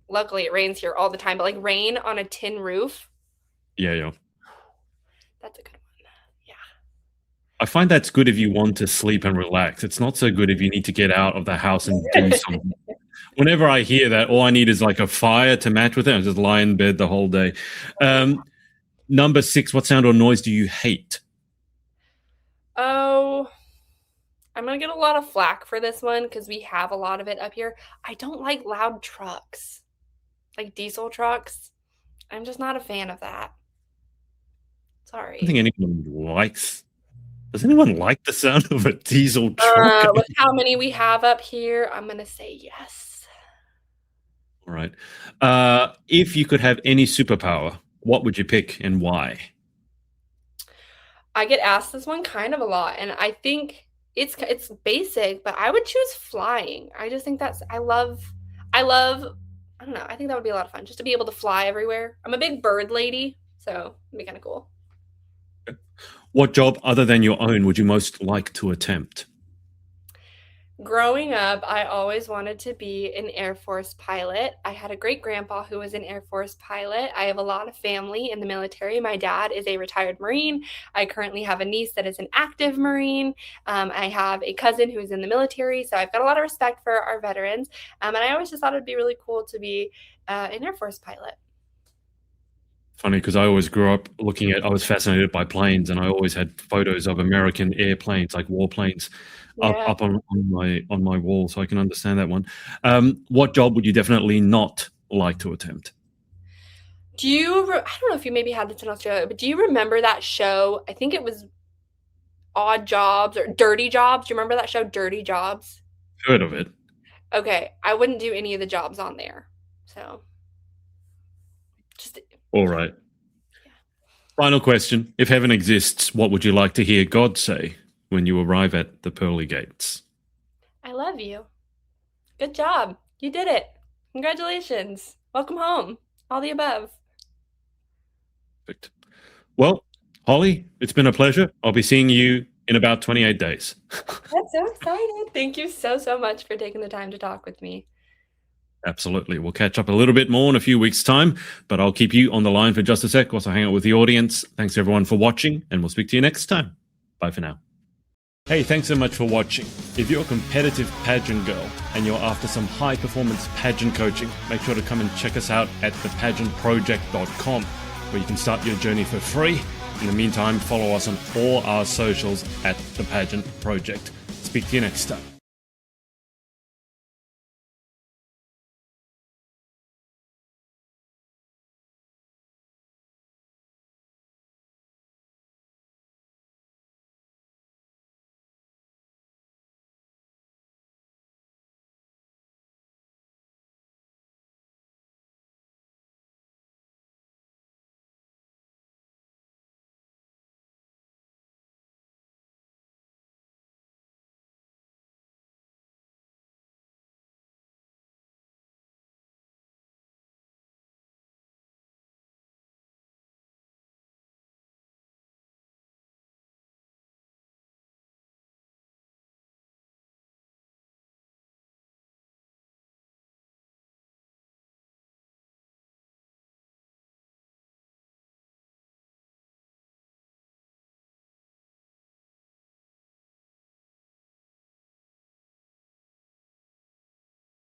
luckily it rains here all the time, but like rain on a tin roof. Yeah. That's a good one. Yeah. I find that's good if you want to sleep and relax. It's not so good if you need to get out of the house and do something. Whenever I hear that, all I need is like a fire to match with it. I just lie in bed the whole day. Number 6, what sound or noise do you hate? Oh, I'm going to get a lot of flack for this one because we have a lot of it up here. I don't like loud trucks, like diesel trucks. I'm just not a fan of that. Sorry. I don't think anyone likes. Does anyone like the sound of a diesel truck? With how many we have up here, I'm going to say yes. All right. If you could have any superpower, what would you pick and why? I get asked this one kind of a lot, and I think it's basic, but I would choose flying. I just think I love, I don't know, I think that would be a lot of fun just to be able to fly everywhere. I'm a big bird lady, so it'd be kind of cool. What job other than your own would you most like to attempt? Growing up, I always wanted to be an Air Force pilot. I had a great grandpa who was an Air Force pilot. I have a lot of family in the military. My dad is a retired Marine. I currently have a niece that is an active Marine. I have a cousin who is in the military. So I've got a lot of respect for our veterans. And I always just thought it'd be really cool to be an Air Force pilot. Funny, because I always grew up I was fascinated by planes, and I always had photos of American airplanes, like warplanes, up on my wall, so I can understand that one. What job would you definitely not like to attempt? I don't know if you maybe had this in Australia, but do you remember that show? I think it was Odd Jobs or Dirty Jobs. Do you remember that show, Dirty Jobs? Heard of it. Okay, I wouldn't do any of the jobs on there. So just all right. Final question. If heaven exists, what would you like to hear God say when you arrive at the pearly gates? I love you. Good job. You did it. Congratulations. Welcome home. All the above. Perfect. Well, Holly, it's been a pleasure. I'll be seeing you in about 28 days. That's so excited. Thank you so much for taking the time to talk with me. Absolutely. We'll catch up a little bit more in a few weeks' time, but I'll keep you on the line for just a sec whilst I hang out with the audience. Thanks, everyone, for watching, and we'll speak to you next time. Bye for now. Hey, thanks so much for watching. If you're a competitive pageant girl and you're after some high-performance pageant coaching, make sure to come and check us out at thepageantproject.com, where you can start your journey for free. In the meantime, follow us on all our socials at The Pageant Project. Speak to you next time.